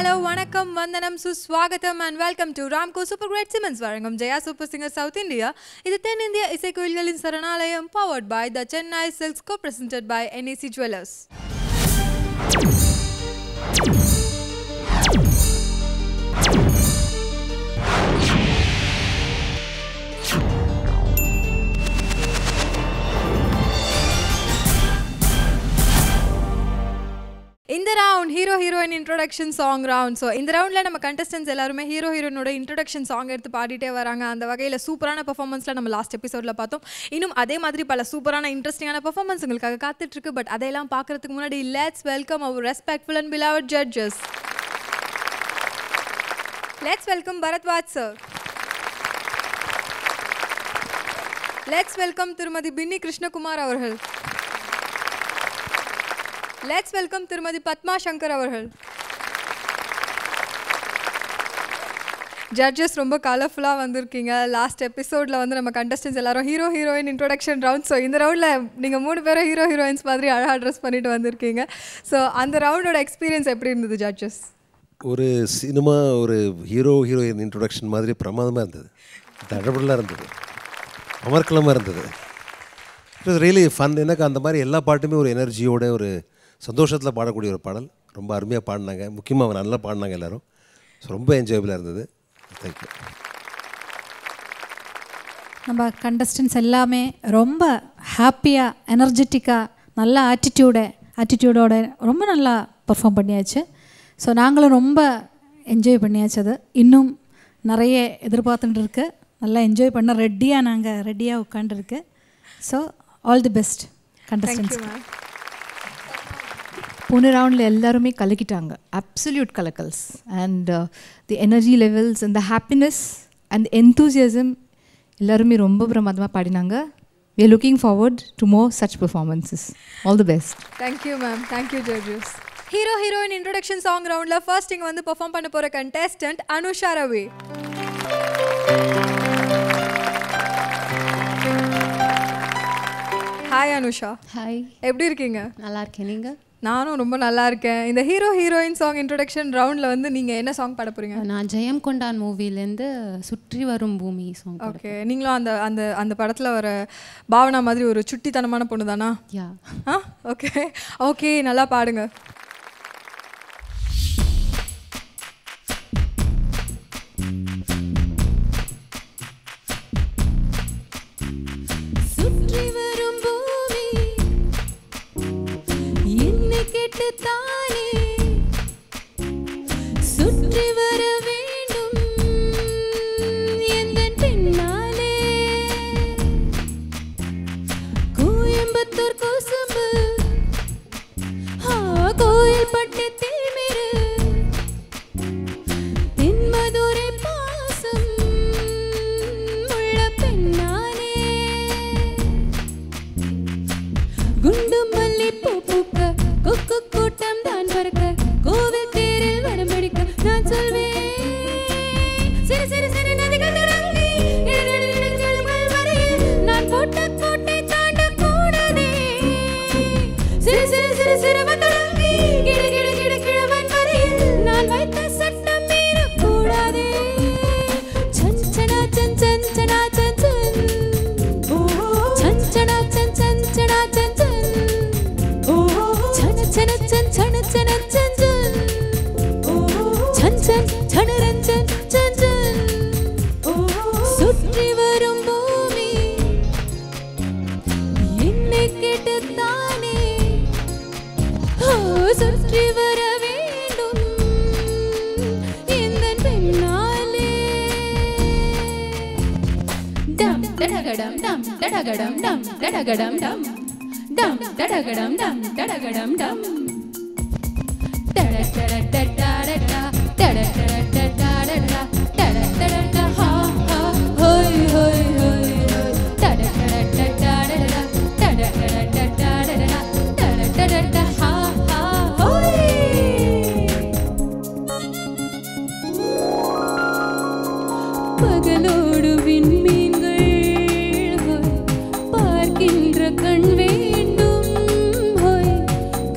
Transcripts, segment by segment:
hello, vanakkam, vandanam, suswagatham and welcome to Ramco Super Great Siemens Varangam Jaya Super Singer South India. This is India Isekoilgalin Saranalayam powered by the Chennai Silks co-presented by NAC Jewellers. In the round, hero-heroine introduction song round. So, in the round, we contestants எல்லாருமே hero-heroine introduction song எடுத்து பாடிட்டே வராங்க. அந்த வகையில சூப்பரான பெர்ஃபார்மன்ஸ்ல நம்ம last எபிசோட்ல பார்த்தோம். இன்னும் அதே மாதிரி பல சூப்பரான இன்ட்ரஸ்டிங்கான பெர்ஃபார்மன்ஸ் உங்களுக்காக காத்துட்டு இருக்கு. பட் அதெல்லாம் பார்க்கிறதுக்கு முன்னாடி let's welcome our respectful and beloved judges. Let's welcome Bharatwaj sir. Let's welcome Tirumadi Binni Krishnakumar அவர்கள். Let's welcome Tirumadi Padma Shankar அவர்கள். Judges ரொம்ப கலர்ஃபுல்லா வந்திருக்கீங்க. லாஸ்ட் எபிசோட்ல வந்து நம்ம கண்டஸ்டன்ட்ஸ் எல்லாரும் hero heroine introduction round. So இந்த ரவுண்ட்ல நீங்க 3 பேரும் ஹீரோ ஹீரோயின்ஸ் மாதிரி அழகா ட்ரெஸ் பண்ணிட்டு வந்திருக்கீங்க. ஸோ அந்த ரவுண்டோட எக்ஸ்பீரியன்ஸ் எப்படி இருந்தது ஜட்ஜஸ்? ஒரு சினிமா ஒரு ஹீரோ ஹீரோயின் இன்ட்ரோடக்ஷன் மாதிரி பிரமாதமாக இருந்தது. தடபடலாக இருந்தது, அமர்க்கலமாக இருந்தது. It was really fun. எனக்கு அந்த மாதிரி எல்லா பாட்டுமே ஒரு எனர்ஜியோட ஒரு சந்தோஷத்தில் பாடக்கூடிய ஒரு பாடல். ரொம்ப அருமையாக பாடினாங்க, முக்கியமாக அவங்க நல்லா பாடினாங்க எல்லோரும். ஸோ ரொம்ப என்ஜாயபிளாக இருந்தது. தேங்க்யூ. நம்ம கண்டஸ்டன்ஸ் எல்லாமே ரொம்ப ஹாப்பியாக எனர்ஜெட்டிக்காக நல்ல ஆட்டிடியூடோட ரொம்ப நல்லா பர்ஃபார்ம் பண்ணியாச்சு. ஸோ நாங்களும் ரொம்ப என்ஜாய் பண்ணியாச்சு. அது இன்னும் நிறைய எதிர்பார்த்துட்டு இருக்கு. நல்லா என்ஜாய் பண்ண ரெடியாக உட்காந்துருக்கு. So all the best contestants. போன ரவுண்டில் எல்லாருமே கலக்கிட்டாங்க. அப்சல்யூட் கலக்கல்ஸ். And the energy levels and the happiness and enthusiasm எல்லாருமே ரொம்ப பிரமாதமாக பாடினாங்க. We are looking forward to more such performances. All the best. Thank you ma'am. Thank you judges. Hero heroine introduction song roundல first இங்க வந்து perform பண்ண போற contestant Anusha Ravi. Hi Anusha. Hi. எப்படி இருக்கீங்க? நல்லா இருக்கேன். நீங்க? நானும் ரொம்ப நல்லா இருக்கேன். இந்த ஹீரோ ஹீரோயின் சாங் இன்ட்ரோடக்ஷன் ரவுண்ட்ல வந்து நீங்க என்ன சாங் பாட போறீங்க? நான் ஜெயம் கொண்டான் மூவிலேருந்து சுற்றி வரும் பூமி சாங். ஓகே. நீங்களும் அந்த அந்த அந்த படத்துல வர பாவனா மாதிரி ஒரு சுட்டித்தனமான பொண்ணு தானா? யா. ஓகே ஓகே, நல்லா பாடுங்க.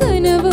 கனவு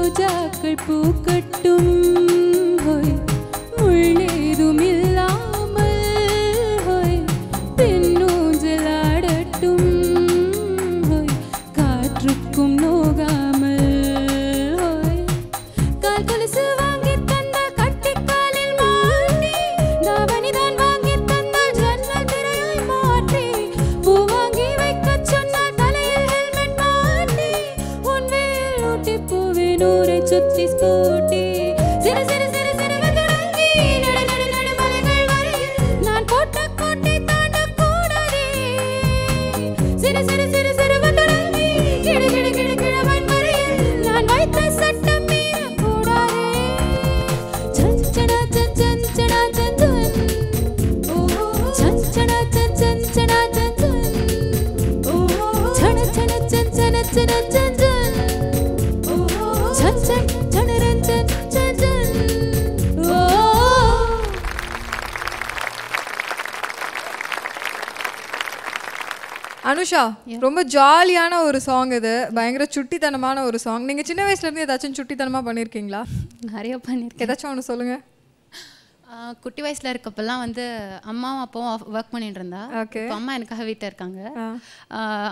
ரோஜாக்கள் பூக்கட்டும் ஹோய் முள்ளேதும் இல்லாமல் ஹோய் பெண்ணூஞ்சலாடட்டும் ஹோய் காற்றுக்கும் நோகாமல் ஹோய் கால் கொலுசு வாங்கி தந்த கட்டிக்காலில் மாட்டி தாவணிதான் வாங்கி தந்தால் ஜன்னல் திரையாய் மாற்றி பூ வாங்கி வைக்க சொன்னால் தலையில் ஹெல்மெட் மாட்டி உன் வேல் ஊட்டி பூவின் ஊரை சுத்தி ஸ்கூட்டி சிறு சிறு சிறு சிறு தொடங்கி நடு நடு நடு மலைகள் வரையில் நான் போட்ட கோட்டை தாண்டக்கூடாதே சிறு சிறு சிறு சிறு தொடங்கி கிடு கிடு கிடு கிழவன் வரையில் நான் வைத்த சட்டம் மீறக்கூடாதே சஞ்சனா சஞ்சனா சஞ்சன் சஞ்சனா சஞ்சனா சஞ்சன் சன சன சஞ்சன சன சஞ்சன் சஞ்சன் சனரஞ்சன் சஞ்சன் அனுஷா ரொம்ப ஜாலியான ஒரு சாங் இது, பயங்கர சுட்டித்தனமான ஒரு சாங். நீங்க சின்ன வயசுல இருந்து ஏதாச்சும் சுட்டித்தனமா பண்ணிருக்கீங்களா? நிறைய பண்ணியிருக்கேன். ஏதாச்சும் ஒன்று சொல்லுங்க. குட்டி வயசில் இருக்கப்பெல்லாம் வந்து அம்மாவும் அப்பாவும் ஒர்க் பண்ணிட்டு இருந்தா. Okay. இப்போ அம்மா எனக்காக வீட்டில் இருக்காங்க.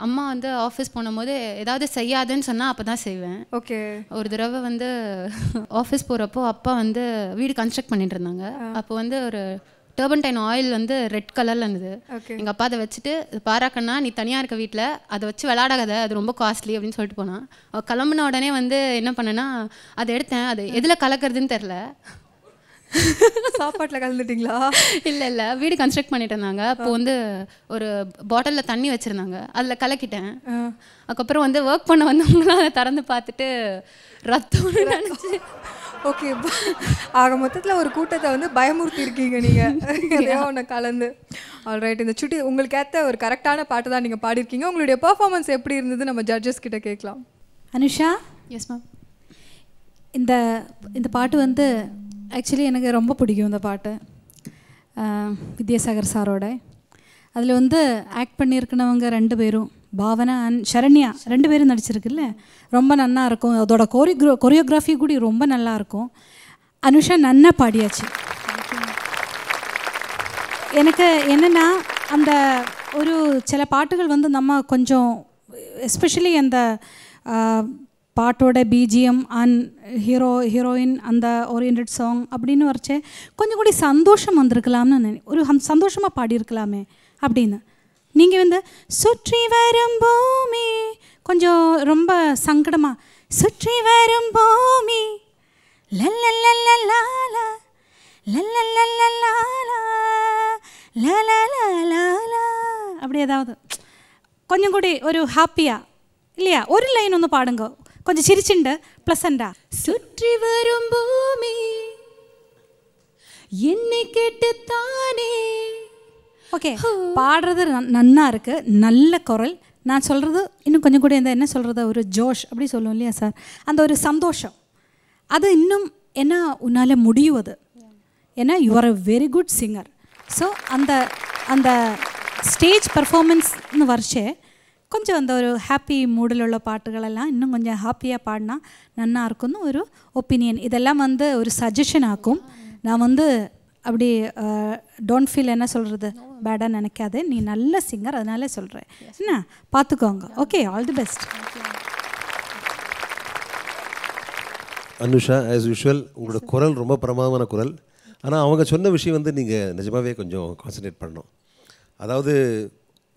அம்மா வந்து ஆஃபீஸ் போகும்போது ஏதாவது செய்யாதுன்னு சொன்னால் அப்போ தான் செய்வேன். ஓகே. ஒரு தடவை வந்து ஆஃபீஸ் போகிறப்போ அப்பா வந்து வீடு கன்ஸ்ட்ரக்ட் பண்ணிட்டு இருந்தாங்க. அப்போ வந்து ஒரு டர்பன்டைன் ஆயில் வந்து ரெட் கலரில் இருந்தது. எங்கள் அப்பா அதை வச்சுட்டு பாராக்கண்ணா நீ தனியாக இருக்க வீட்டில் அதை வச்சு விளாடாத, அது ரொம்ப காஸ்ட்லி அப்படின்னு சொல்லிட்டு போனான். கிளம்புன உடனே வந்து என்ன பண்ணேன்னா அதை எடுத்தேன். அது எதில் கலக்கிறதுன்னு தெரில. சாப்பாட்டில் கலந்துட்டிங்களா? இல்லை இல்லை, வீடு கன்ஸ்ட்ரக்ட் பண்ணிட்டு இருந்தாங்க. அப்போ வந்து ஒரு பாட்டிலில் தண்ணி வச்சுருந்தாங்க, அதில் கலக்கிட்டேன். அதுக்கப்புறம் வந்து ஒர்க் பண்ண வந்தவங்களாம் அதை திறந்து பார்த்துட்டு ரத்தம்னு நினச்சி. ஓகே, ஆக மொத்தத்தில் ஒரு கூட்டத்தை வந்து பயமுறுத்தி இருக்கீங்க நீங்கள் எதையோ ஒன்று கலந்து. ஆல்ரைட், இந்த சுட்டி உங்களுக்கு ஏற்ற ஒரு கரெக்டான பாட்டு தான் நீங்கள் பாடிருக்கீங்க. உங்களுடைய பெர்ஃபார்மன்ஸ் எப்படி இருந்தது நம்ம ஜட்ஜஸ் கிட்ட கேட்கலாம். Anusha, yes ma'am. இந்த பாட்டு வந்து ஆக்சுவலி எனக்கு ரொம்ப பிடிக்கும். இந்த பாட்டு வித்யாசாகர் சாரோட. அதில் வந்து ஆக்ட் பண்ணியிருக்கணவங்க 2 பேரும், பாவனா அண்ட் சரண்யா 2 பேரும் நடிச்சிருக்குல்ல, ரொம்ப நல்லா இருக்கும். அதோட கொரியோகிராஃபி கூட ரொம்ப நல்லா இருக்கும். அனுஷா நன்னா பாடியாச்சு. எனக்கு என்னென்னா அந்த ஒரு சில பாட்டுகள் வந்து நம்ம கொஞ்சம் எஸ்பெஷலி அந்த பாட்டோட பிஜிஎம் அண்ட் ஹீரோயின் அந்த ஓரியன்ட் சாங் அப்படின்னு வரைச்சே கொஞ்சம் கூட சந்தோஷம் வந்திருக்கலாம்னு ஒரு சந்தோஷமாக பாடியிருக்கலாமே அப்படின்னு. நீங்கள் வந்து சுற்றி வரும் பூமி கொஞ்சம் ரொம்ப சங்கடமாக சுற்றி வரும் பூமி லல்லல்லல்லலா லல்லல்லல்லலா லலலலலா அப்படி ஏதாவது கொஞ்சம் கூட ஒரு ஹாப்பியாக இல்லையா ஒரு லைன் ஒன்று பாடுங்க, கொஞ்சம் சிரிச்சுண்டு ப்ளசண்டா. சுற்றி வரும் பூமி என்னை கேட்டுத்தானே. ஓகே, பாடுறது நன்னா இருக்குது, நல்ல குரல். நான் சொல்கிறது இன்னும் கொஞ்சம் கூட என்ன சொல்கிறது, ஒரு ஜோஷ் அப்படி சொல்லுவோம் இல்லையா சார், அந்த ஒரு சந்தோஷம் அது இன்னும் என்ன உன்னால் முடியும் அது. ஏன்னா you are a very good singer. So அந்த ஸ்டேஜ் பர்ஃபார்மன்ஸ்னு வரைச்சே கொஞ்சம் அந்த ஒரு ஹாப்பி மூடில் உள்ள பாட்டுகளெல்லாம் இன்னும் கொஞ்சம் ஹாப்பியாக பாடினா நன்னா இருக்கும்னு ஒரு ஒப்பீனியன். இதெல்லாம் வந்து ஒரு சஜஷன் ஆக்கும். நான் வந்து அப்படி டோன்ட் ஃபீல் என்ன சொல்கிறது பேடாக நினைக்காது, நீ நல்ல சிங்கர் அதனால சொல்கிறேன் என்ன, பார்த்துக்கோங்க. Okay, all the best. Anusha, as usual உங்களோட குரல் ரொம்ப பிரமாதமான குரல். ஆனால் அவங்க சொன்ன விஷயம் வந்து நீங்கள் நிஜமாகவே கொஞ்சம் கான்சன்ட்ரேட் பண்ணணும். அதாவது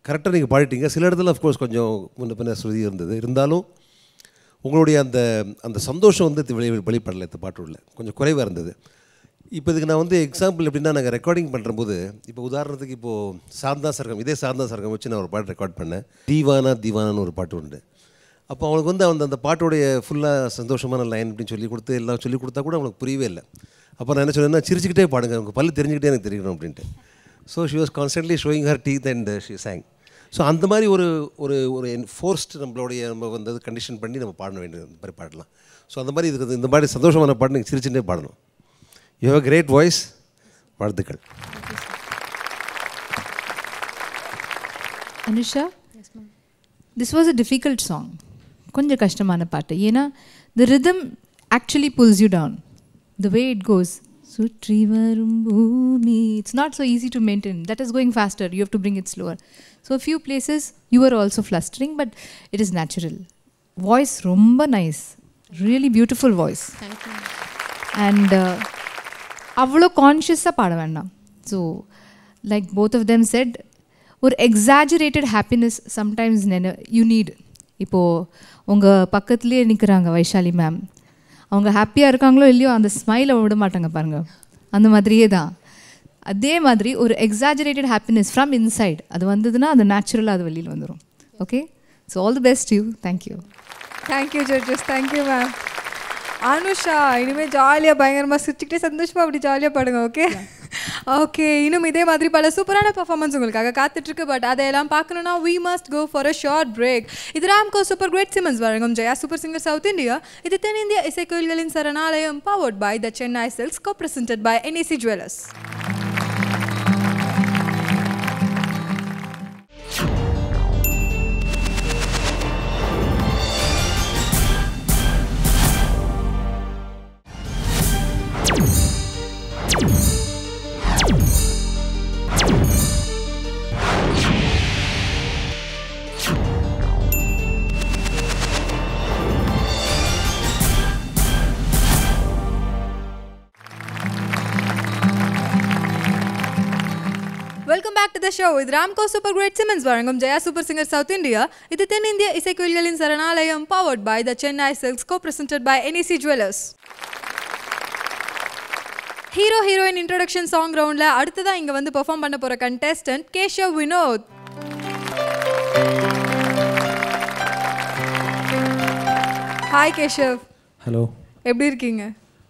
கரெக்டாக நீங்கள் பாடிட்டீங்க, சில இடத்துல அஃப்கோர்ஸ் கொஞ்சம் முன்ன பின்ன ஸ்ருதி இருந்தது, இருந்தாலும் உங்களுடைய அந்த சந்தோஷம் வந்து வெளிப்படலை. இந்த பாட்டு உள்ள கொஞ்சம் குறைவாக இருந்தது. இப்போ இதுக்கு நான் வந்து எக்ஸாம்பிள் எப்படின்னா, நாங்கள் ரெக்கார்டிங் பண்ணுறம்போது இப்போ உதாரணத்துக்கு இப்போது சாந்தா சர்க்கம், இதே சாந்தா சர்க்கம் வச்சு நான் ஒரு பாட்டு ரெக்கார்ட் பண்ணேன். தீவானான்னு ஒரு பாட்டு உண்டு. அப்போ அவங்களுக்கு வந்து அந்த பாட்டோடைய ஃபுல்லாக சந்தோஷமான லைன் அப்படின்னு சொல்லி கொடுத்து எல்லாம் சொல்லி கொடுத்தா கூட அவங்களுக்கு புரியவே இல்லை. அப்போ நான் என்ன சொன்னேன்னா, சிரிச்சுக்கிட்டே பாடுங்க, உங்கள் பல்லு தெரிஞ்சுக்கிட்டே எனக்கு தெரியணும் அப்படின்ட்டு. So she was constantly showing her teeth and she song. So அந்த மாதிரி ஒரு என்ஃபோர்ஸ்ட் நம்ம வந்து கண்டிஷன் பண்ணி நம்ம பாட வேண்டியது, அந்த மாதிரி பாடலாம். ஸோ அந்த மாதிரி இதுக்கு இந்த மாதிரி சந்தோஷமான பாட்டு நீங்கள் சிரிச்சுட்டே பாடணும். You have a great voice. வாழ்த்துக்கள். Anusha, this was a difficult song. கொஞ்சம் கஷ்டமான பாட்டு. ஏன்னா the rhythm actually pulls you down. The way it goes, Sutri varum bhoomi, it's not so easy to maintain. That is going faster. You have to bring it slower. So a few places you were also flustering, but it is natural. Voice romba nice. Really beautiful voice. Thank you. And avlo conscious ah paada vendam. So like both of them said, or exaggerated happiness sometimes you need. இப்போ உங்கள் பக்கத்துலேயே நிற்கிறாங்க Vaishali ma'am, அவங்க ஹாப்பியாக இருக்காங்களோ இல்லையோ அந்த ஸ்மைலை விட மாட்டாங்க பாருங்கள், அந்த மாதிரியே தான். அதே மாதிரி ஒரு எக்ஸாஜரேட்டட் ஹாப்பினஸ் ஃப்ரம் இன்சைட் அது வந்ததுன்னா அது நேச்சுரலாக அது வெளியில் வந்துடும். Okay, so all the best you. Thank you. Thank you judges. Thank you ma'am. Anusha, இனிமேல் ஜாலியாக பயங்கரமாக சிரிச்சுக்கிட்டே சந்தோஷமாக அப்படி ஜாலியாக பாடுங்க. ஓகே ஓகே, இன்னும் இதே மாதிரி பல சூப்பரான பர்ஃபார்மன்ஸ் உங்களுக்காக காத்துட்ருக்கு. பட் அதையெல்லாம் பார்க்கணுன்னா we must go for a short break. இது ராம்கோ சூப்பர் கிரேட் சிமன்ஸ் வழங்கும் Jaya super singer south India. இது தென்னிந்திய இசைக்கோயில்களின் சரணாலயம், powered by the Chennai Silks, co-presented by NEC Jewelers. Welcome back to the show. இது ராம்கோ சூப்பர் கிரேட் சிமன்ஸ் வழங்கும் Jaya super singer south India. இது தென்னிந்திய இசைக்கோயில்களின் சரணாலயம், powered by the Chennai Silks, co-presented by NEC Jewelers. Hero heroine introduction song ரவுண்டில் அடுத்ததான் இங்கே வந்து perform பண்ண போகிற contestant Keshav Vinod. Hi Keshav. Hello, எப்படி இருக்கீங்க?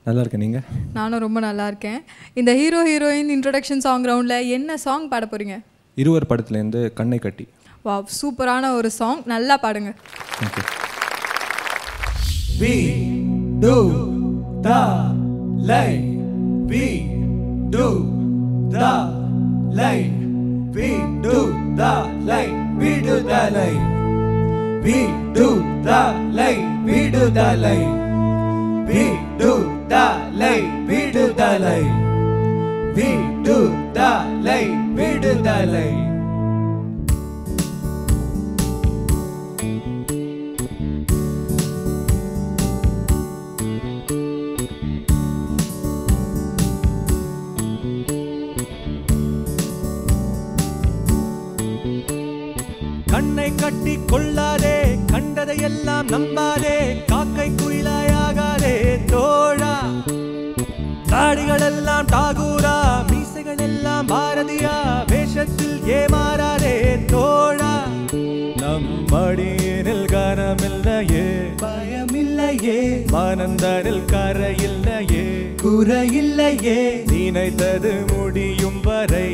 நல்லா இருக்கேன். நீங்கள்? நானும் ரொம்ப நல்லா இருக்கேன். இந்த ஹீரோ ஹீரோயின் இன்ட்ரோடக்ஷன் சாங் ரவுண்டில் என்ன சாங் பாட போகிறீங்க? இருவர் படத்துலேருந்து கண்ணை கட்டி. வா, சூப்பரான ஒரு சாங், நல்லா பாடுங்க. Okay. We do the light. We do the light. We do the light. We do the light. We do the light. We do the light. We do the light. We do the light. We do the light. We do the light. கண்ணை கட்டி கொள்ளாதே, கண்டதையெல்லாம் நம்பாதே, காக்கை குயிலாயாகாதே தோழா. தாடிகளெல்லாம் டாகூரா, மீசைகள் எல்லாம் பாரதியா, வேஷத்தில் ஏமாறாதே தோழா. நம்மடியில் கனமில்லையே, பயமில்லையே, மனந்தனில் கரையில்லையே, குறையில்லையே, நினைத்தது முடியும் வரை.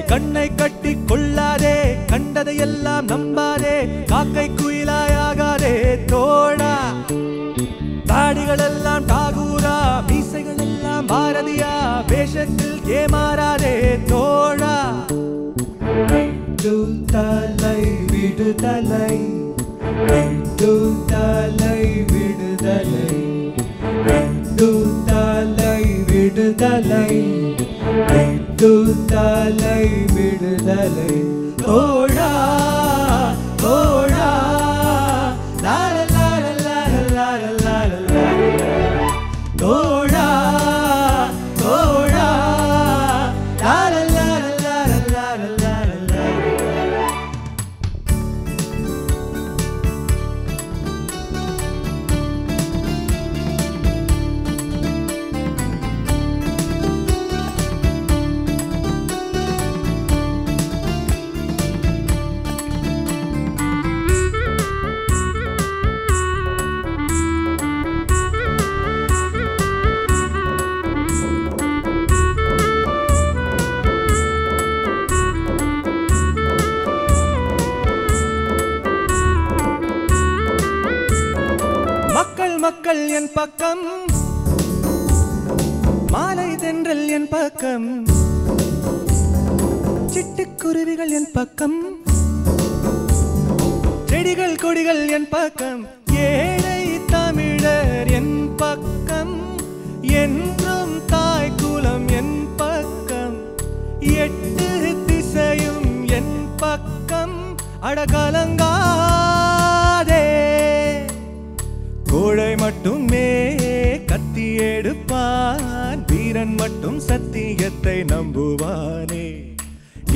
கண்ணை கட்டி கொள்ளாதே, கண்டதையெல்லாம் நம்பாதே, காக்கை குயிலாயாகாதே தோழா. தாடிகளெல்லாம் டாகூரா, மீசைகள் எல்லாம் பாரதியா, வேஷத்தில் ஏமாறாதே தோழா. விடுதலை விடுதலை, விடுதலை விடுதலை, விடுதலை விடுதலை, விடுதலை விடுதலை தோழா தோழா. லால லால லால லால லால தோழா தோழா. லால லால லால லால லால. மக்கள் என் பக்கம், மாலை தென்றல் என் பக்கம், சிட்டுக்குருவிகள் என் பக்கம், செடிகள் கொடிகள் என் பக்கம், ஏழை தமிழர் என் பக்கம், என்றும் தாய் குலம் என் பக்கம், எட்டு திசையும் என் பக்கம். அடகலங்காதே, கோழை மட்டுமே கத்தி எடுப்பான், வீரன் மட்டும் சத்தியத்தை நம்புவானே.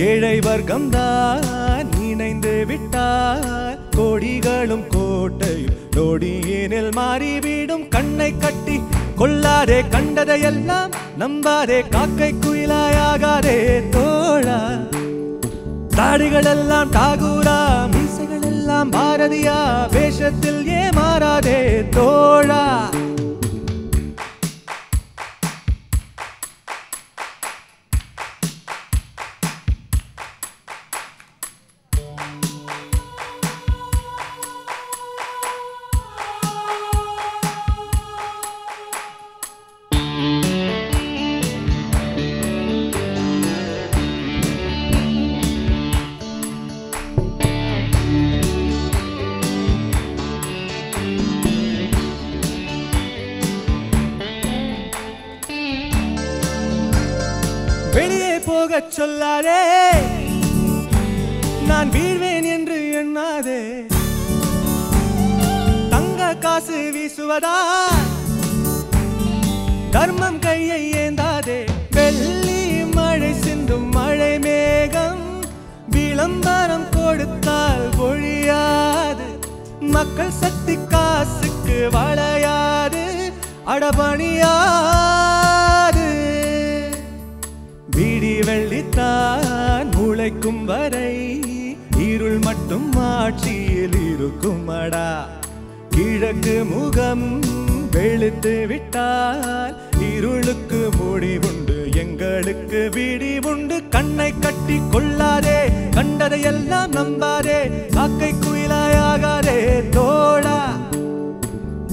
ஏழை வர்க்கம்தான் இணைந்து விட்டால் கோடிகளும் கோட்டையும் நொடியினில் மாறிவிடும். கண்ணை கட்டி கொள்ளாதே, கண்டதையெல்லாம் நம்பாதே, காக்கை குயிலாயாகாதே தோழா. தாடிகள் எல்லாம் டாகூரா, மீசைகள் எல்லாம் பாரதியா, வேஷத்தில் ஏமாறாதே தோழா. வெளியே போகச் சொல்லாதே, நான் வீழ்வேன் என்று எண்ணாதே. தங்க காசு வீசுவதா தர்மம் கையை ஏந்தாதே. வெள்ளி மழை சிந்தும் மழை மேகம் விளம்பரம் கொடுத்தால் பொழியாது. மக்கள் சக்தி காசுக்கு வளையாது, அடபணியாது. வீடி வெள்ளித்தான் முளைக்கும் வரை இருள் மட்டும் ஆட்சியில் இருக்கும் அடா. கிழக்கு முகம் வெளுத்து விட்டால் இருளுக்கு முடிவுண்டு, எங்களுக்கு விடிவுண்டு. கண்ணை கட்டி கொள்ளாதே, கண்டதையெல்லாம் நம்பாதே, காக்கை குயிலாயாகாதே தோழா.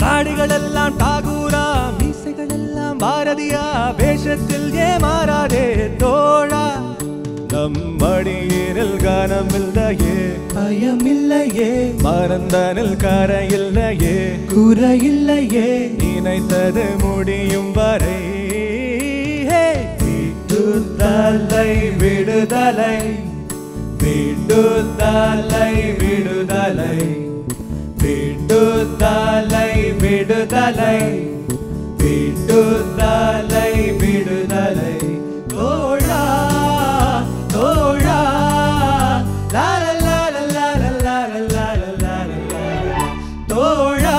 தாடிகள் எல்லாம் டாகூரா, மீசைகள் எல்லாம் பாரதியா, வேஷத்தில் ஏமாறாதே தோழா. நம் மடியினில் கனமில்லையே, பயமில்லையே, மறந்தனில் கரையில்லையே, குறையில்லையே, நினைத்தது முடியும் வரை. விடுதலை விடுதலை விடுதலை விடுதலை விடுதலை விடுதலை விடுதலை விடுதலை தோழா தோழா. லா லா லா லா லா லா லா லா லா தோழா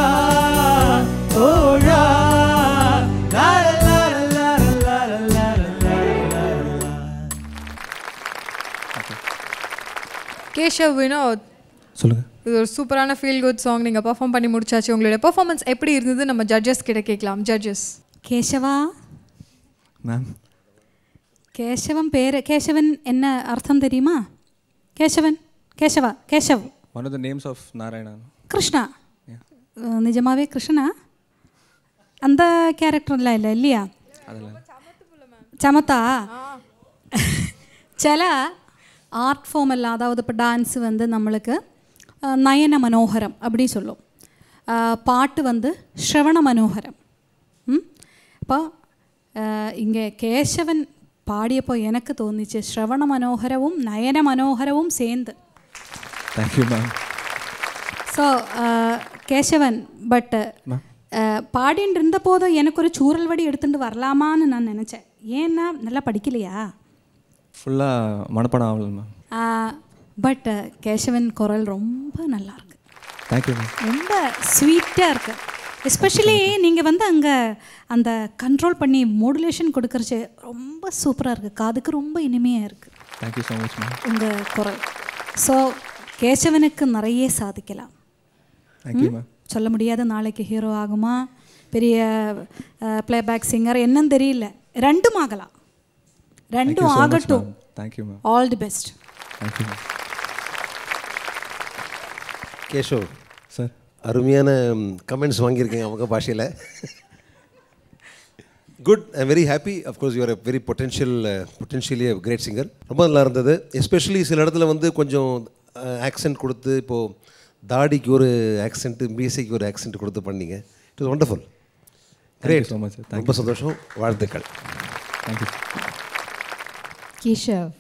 தோழா. லா லா லா லா லா லா. கேஷவ் வினோத், சொல்லுங்கள். இது ஒரு சூப்பரான ஃபீல் குட் சாங். நீங்கள் பெர்ஃபார்ம் பண்ணி முடிச்சாச்சு. உங்களோட பெர்ஃபார்மன்ஸ் எப்படி இருந்தது நம்ம ஜட்ஜஸ் கிட்ட கேட்கலாம். ஜட்ஜஸ். கேசவா மேம், கேசவன் பேர், கேசவன் என்ன அர்த்தம் தெரியுமா? Kesavan, Keshava, Keshav. One of the names of Narayana. Krishna. நிஜமாவே கிருஷ்ணா அந்த கேரக்டர்லாம் இல்லை இல்லையா? சமத்தா. சில ஆர்ட் ஃபார்ம் எல்லாம், அதாவது இப்போ டான்ஸு வந்து நம்மளுக்கு நயன மனோகரம் அப்படி சொல்லும், பாட்டு வந்து ஸ்ரவண மனோகரம். இப்போ இங்கே கேசவன் பாடியப்போ எனக்கு தோന്നിச்சு ஸ்ரவண மனோகரவும் நயன மனோகரவும் சேர்ந்து. Thank you ma'am. ஸோ கேசவன் பட் பாடின்னு இருந்த போதும் எனக்கு ஒரு சூரல் வடி எடுத்துகிட்டு வரலாமான்னு நான் நினச்சேன். ஏன்னா நல்லா படிக்கலையா? ஃபுல்லாக மனப்பாடம் ஆகல மேம். பட் கேசவன் குரல் ரொம்ப நல்லா இருக்கு. Thank you ma'am. ரொம்ப ஸ்வீட்டாக இருக்கு. எஸ்பெஷலி நீங்கள் வந்து அங்கே அந்த கண்ட்ரோல் பண்ணி மாடுலேஷன் கொடுக்கறச்சு ரொம்ப சூப்பராக இருக்குது. காதுக்கு ரொம்ப இனிமையாக இருக்குது. Thank you so much ma'am. உங்கள் குரல். ஸோ கேசவனுக்கு நிறைய சாதிக்கலாம். Thank you ma'am. சொல்ல முடியாத நாளைக்கு ஹீரோ ஆகுமா, பெரிய பிளேபேக் சிங்கர் என்னன்னு தெரியல. ரெண்டும் ஆகலாம், ரெண்டும் ஆகட்டும். Thank you ma'am. All the best. Thank you ma'am. Keshav sir, அருமையான கமெண்ட்ஸ் வாங்கியிருக்கீங்க அவங்க பாஷையில். Good, I am very happy. Of course you are a very potentially a great singer. ரொம்ப நல்லா இருந்தது. எஸ்பெஷலி சில இடத்துல வந்து கொஞ்சம் ஆக்சென்ட் கொடுத்து, இப்போது தாடிக்கு ஒரு ஆக்சென்ட்டு, மீசைக்கு ஒரு ஆக்சென்ட் கொடுத்து பண்ணீங்க. It was wonderful. Great, so much, sir. Thank ரொம்ப சந்தோஷம், வாழ்த்துக்கள். தேங்க்யூ. கேஷவ்,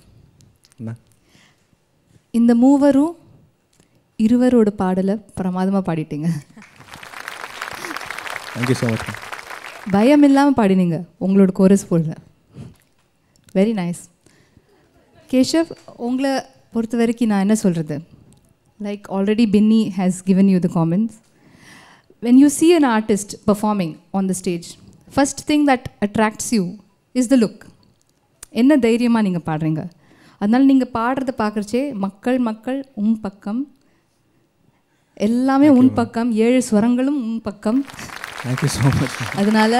என்ன இந்த மூவரும் இருவரோட பாடலை பிரமாதமாக பாடிட்டீங்க. Thank you so much. பயம் இல்லாமல் பாடினீங்க உங்களோட கோரஸ் போடல. Very nice. கேஷவ், உங்களை பொறுத்த வரைக்கும் நான் என்ன சொல்கிறது, like already Benny has given you the comments. when you see an artist performing on the stage, first thing that attracts you is the look. என்ன தைரியமாக நீங்கள் பாடுறீங்க. அதனால் நீங்கள் பாடுறத பார்க்குறச்சே மக்கள் மக்கள் உன் பக்கம், எல்லாமே உன் பக்கம், 7 ஸ்வரங்களும் உன் பக்கம். Thank you so much. அதனால்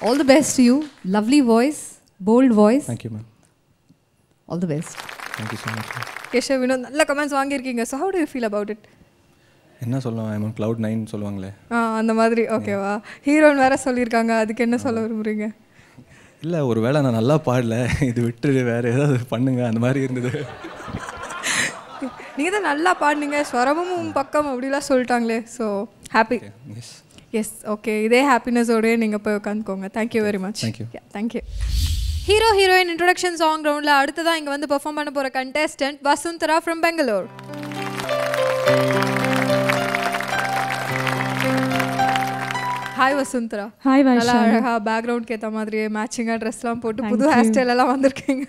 all the best to you. Lovely voice, bold voice. Thank you ma'am. All the best. Thank you so much. Keshav, Vinod நல்ல கமெண்ட்ஸ் வாங்கியிருக்கீங்க. So how do you feel about it? என்ன சொல்லலாம், ஐ Cloud 9 சொல்லுவாங்களே, அந்த மாதிரி. ஓகேவா, ஹீரோன்னு வேற சொல்லியிருக்காங்க, அதுக்கு என்ன சொல்ல விரும்புகிறீங்க? இல்லை ஒரு வேளை நான் நல்லா பாடல, இது விட்டு வேறு ஏதாவது பண்ணுங்க அந்த மாதிரி இருந்தது. நீங்கள் தான் நல்லா பாடினீங்க, ஸ்வரமும் பக்கம் அப்படிலாம் சொல்லிட்டாங்களே. So happy. Yes yes, okay. இதே ஹாப்பினஸோடய நீங்கள் போய் உட்காந்துக்கோங்க. Thank you very much. Thank you. Thank you. Hero heroine introduction song ரவுண்டில் அடுத்ததான் இங்கே வந்து பெர்ஃபார்ம் பண்ண போகிற contestant Vasundhara from Bangalore. Hi Vasundhara. Hi நல்லா வைஷாலி. அழகாக பேக்ரவுண்ட்க்கு ஏற்ற மாதிரியே மேட்சிங்காக ட்ரெஸ்லாம் போட்டு புது ஹேர் ஸ்டைல் எல்லாம் வந்திருக்கீங்க.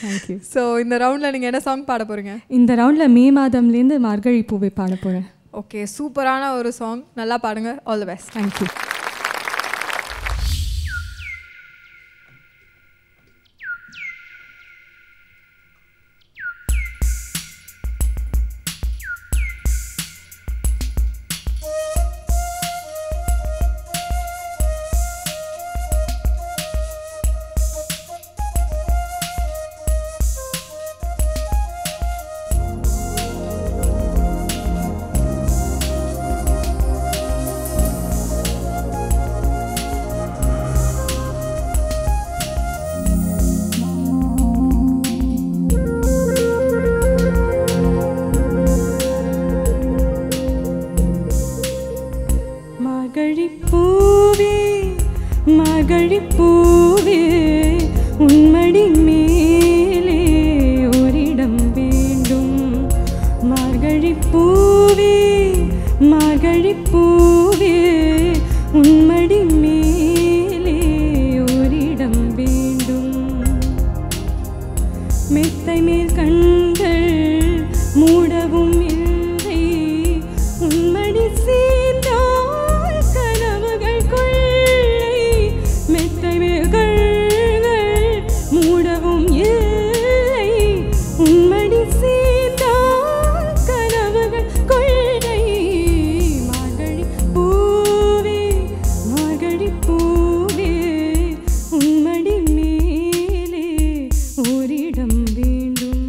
தேங்க்யூ. ஸோ இந்த ரவுண்டில் நீங்கள் என்ன சாங் பாட போகிறீங்க? இந்த ரவுண்டில் மே மாதம்லேருந்து மார்கழி பூவை பாட போகிறேன். ஓகே, சூப்பரான ஒரு சாங், நல்லா பாடுங்க. All the best. தேங்க்யூ. பூவே உன்மடி மேலே ஓரிடம் வேண்டும். மார்கழி பூவே மார்கழி பூவே உன்மடி மேலே ஓரிடம் வேண்டும். மெத்தை மேல் கண்கள் மூடவும் இல்லை உன்மடி சேர்ந்தால் கனவுகள் கொள்ளை. மெத்தை மேல் கண்கள் மூடவும் இல்லை உன்மடி சேர்ந்தால் கனவுகள் கொள்ளை. மார்கழி பூவே மார்கழி பூவே உன்மடி மேலே ஓரிடம் வேண்டும்.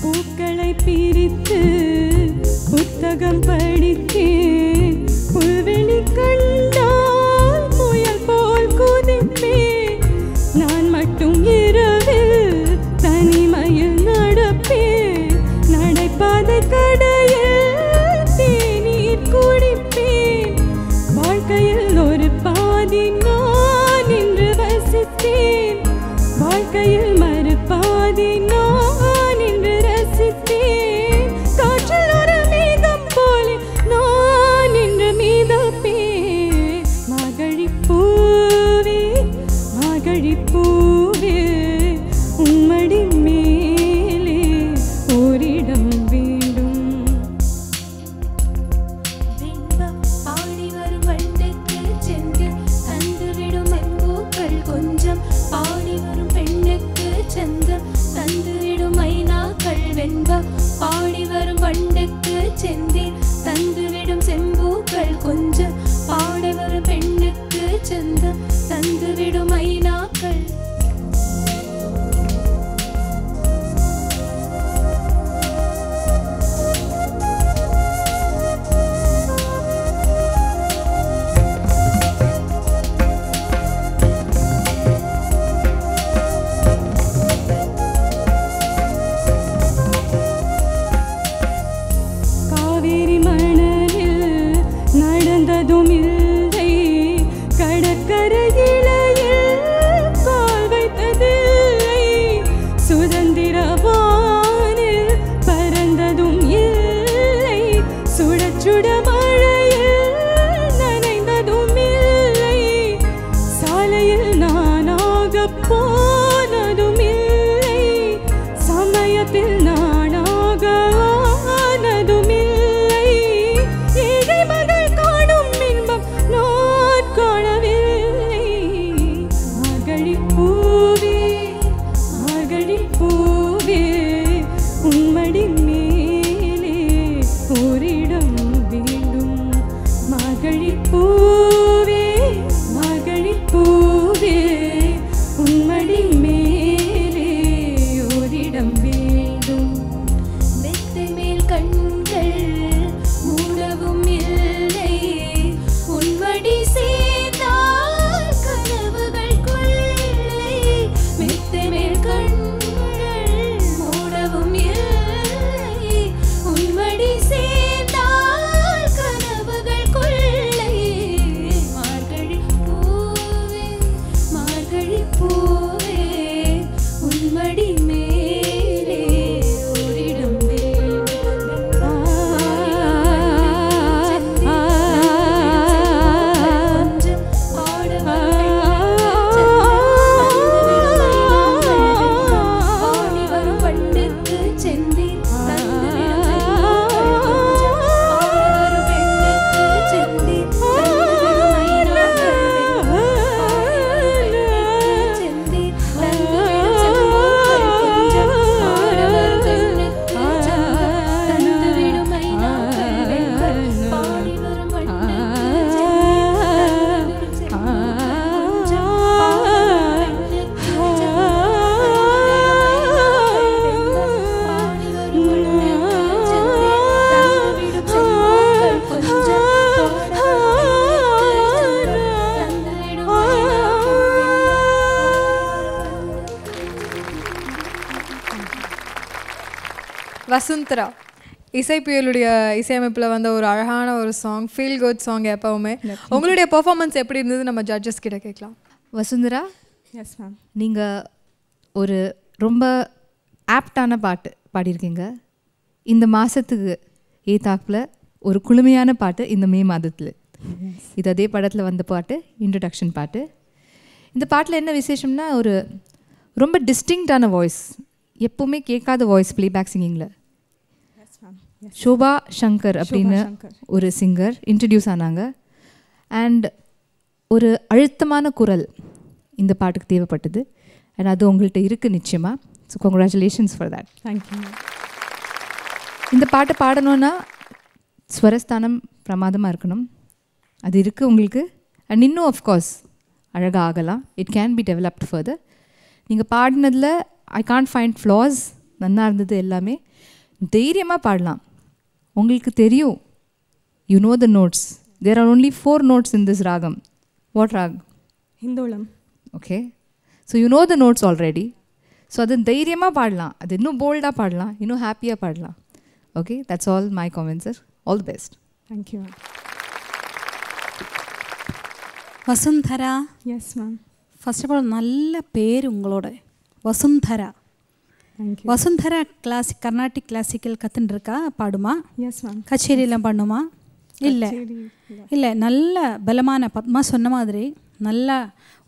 பூக்களை பிரித்து புத்தகம் படித்தேன். புல்வெளி கண்டால் புயல் போல் குதிப்பேன். நான் மட்டும் இரவில் தனிமையில் நடப்பேன். நடைபாதை கடையில் தேநீர் குடிப்பேன். வாழ்க்கையில் ஒரு பாதி நான் இன்று வசித்தேன். வாழ்க்கையில் மறுபாதி நான் இன்று ரசித்தேன். காற்றில் ஒரு மேகம் போல நான் இன்று மிதப்பேன். வசுந்தரா இசைப்பியலுடைய இசையமைப்பில் வந்த ஒரு அழகான ஒரு சாங், ஃபீல் குட் சாங். எப்போவுமே உங்களுடைய பெர்ஃபார்மன்ஸ் எப்படி இருந்தது நம்ம ஜட்ஜஸ் கிட்ட கேட்கலாம். Vasundhara, yes ma'am. நீங்கள் ஒரு ரொம்ப ஆப்டான பாட்டு பாடியிருக்கீங்க. இந்த மாதத்துக்கு ஏத்தாப்பில் ஒரு குளுமையான பாட்டு இந்த மே மாதத்தில். இது அதே படத்தில் வந்த பாட்டு, இன்ட்ரடக்ஷன் பாட்டு. இந்த பாட்டில் என்ன விசேஷம்னா ஒரு ரொம்ப டிஸ்டிங்டான வாய்ஸ், எப்போவுமே கேட்காத வாய்ஸ் ப்ளேபேக் சிங்கிங்கில். ஷோபா சங்கர் அப்படின்னு ஒரு சிங்கர் இன்ட்ரடியூஸ் ஆனாங்க. அண்ட் ஒரு அழுத்தமான குரல் இந்த பாட்டுக்கு தேவைப்பட்டது. அண்ட் அது உங்கள்கிட்ட இருக்குது நிச்சயமாக. So congratulations for that. Thank you. இந்த பாட்டை பாடணுன்னா ஸ்வரஸ்தானம் பிரமாதமாக இருக்கணும். அது இருக்குது உங்களுக்கு. அண்ட் இன்னும் ஆஃப்கோர்ஸ் அழகாக ஆகலாம். It can be developed further. நீங்கள் பாடினதில் ஐ கான்ட் ஃபைண்ட் ஃப்ளாஸ். நல்லா இருந்தது எல்லாமே. தைரியமாக பாடலாம். உங்களுக்கு தெரியும், you know the notes. There are only 4 notes in this ராகம். What raag? Hindolam. Okay, so you know the notes already. So அது தைரியமாக பாடலாம். அது இன்னும் போல்டாக பாடலாம், இன்னும் ஹாப்பியாக பாடலாம். Okay, that's all my comments sir. All the best. Thank you ma'am. Vasundhara, yes ma'am. First of all நல்ல பேர் உங்களோட Vasundhara. Thank you. Vasundhara classic Carnatic classical கற்றுன்னு இருக்கா? பாடுமா? Yes ma'am. கச்சேரியெல்லாம் பண்ணுமா? இல்லை இல்லை, நல்ல பலமான பத்மா சொன்ன மாதிரி நல்ல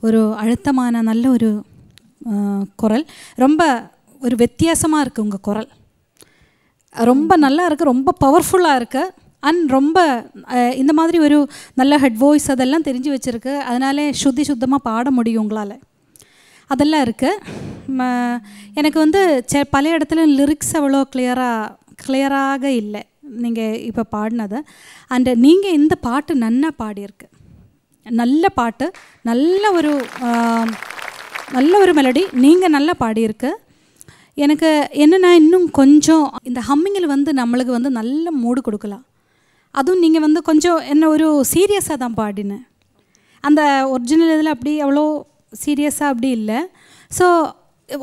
ஒரு அழுத்தமான நல்ல ஒரு குரல். ரொம்ப ஒரு வித்தியாசமாக இருக்குது உங்கள் குரல். ரொம்ப நல்லா இருக்குது, ரொம்ப பவர்ஃபுல்லாக இருக்குது. அண்ட் ரொம்ப இந்த மாதிரி ஒரு நல்ல ஹெட் வாய்ஸ் அதெல்லாம் தெரிஞ்சு வச்சுருக்கு. அதனால சுத்தமாக பாட முடியும் உங்களால். அதெல்லாம் இருக்குது. எனக்கு வந்து பல இடத்துல லிரிக்ஸ் அவ்வளோ கிளியராக இல்லை நீங்கள் இப்போ பாடினது. அண்ட் நீங்கள் இந்த பாட்டு நன்னா பாடியிருக்கு. நல்ல பாட்டு, நல்ல ஒரு மெலடி நீங்கள் நல்லா பாடியிருக்கு. எனக்கு என்னென்னா இன்னும் கொஞ்சம் இந்த ஹம்மிங்கில் வந்து நம்மளுக்கு வந்து நல்ல மூடு கொடுக்கலாம். அதுவும் நீங்கள் வந்து கொஞ்சம் என்ன ஒரு சீரியஸாக தான் பாடினேன். அந்த ஒரிஜினல் இதில் அப்படி அவ்வளோ சீரியஸாக அப்படி இல்லை. ஸோ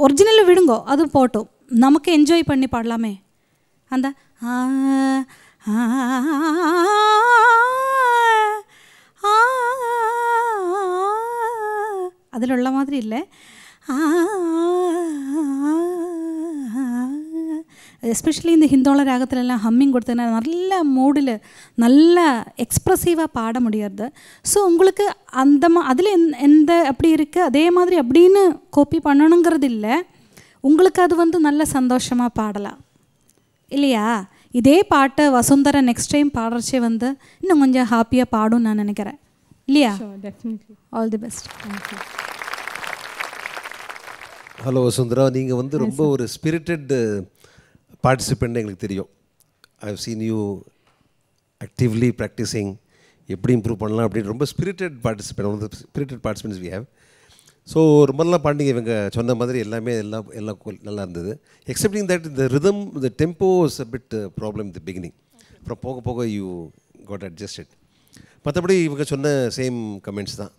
ஒரிஜினலில் விடுங்கோ, அது போட்டோம். நமக்கு என்ஜாய் பண்ணி பாடலாமே. அந்த அதில் உள்ள மாதிரி இல்லை. எஸ்பெஷலி இந்த ஹிந்தோள ராகத்துலலாம் ஹம்மிங் கொடுத்தனா நல்ல மூடில் நல்ல எக்ஸ்ப்ரெசிவாக பாட முடியாது. ஸோ உங்களுக்கு அந்த அதில் எந்த அப்படி இருக்குது அதே மாதிரி அப்படின்னு காப்பி பண்ணணுங்கிறது இல்லை. உங்களுக்கு அது வந்து நல்ல சந்தோஷமாக பாடலாம் இல்லையா? இதே பாட்டை வசுந்தரா நெக்ஸ்ட் டைம் பாடுறச்சே வந்து இன்னும் கொஞ்சம் ஹாப்பியாக பாடும் நான் நினைக்கிறேன் இல்லையா? Definitely. All the best. Thank you. Hello Vasundhara, நீங்கள் வந்து ரொம்ப ஒரு ஸ்பிரிட்டட் பார்ட்டிசிபெண்ட் எங்களுக்கு தெரியும். I have seen you actively practising எப்படி இம்ப்ரூவ் பண்ணலாம் அப்படின்னு. ரொம்ப spirited participants we have. So ரொம்பலாம் பாண்டிங்க இவங்க சொன்ன மாதிரி எல்லாமே எல்லாம் நல்லா இருந்தது. எக்ஸப்டிங் தட் இந்த ரிதம் இந்த tempo is a bit problem in the beginning. அப்புறம் போக போக யூ காட் அட்ஜஸ்டட். மற்றபடி இவங்க சொன்ன சேம் கமெண்ட்ஸ் தான்.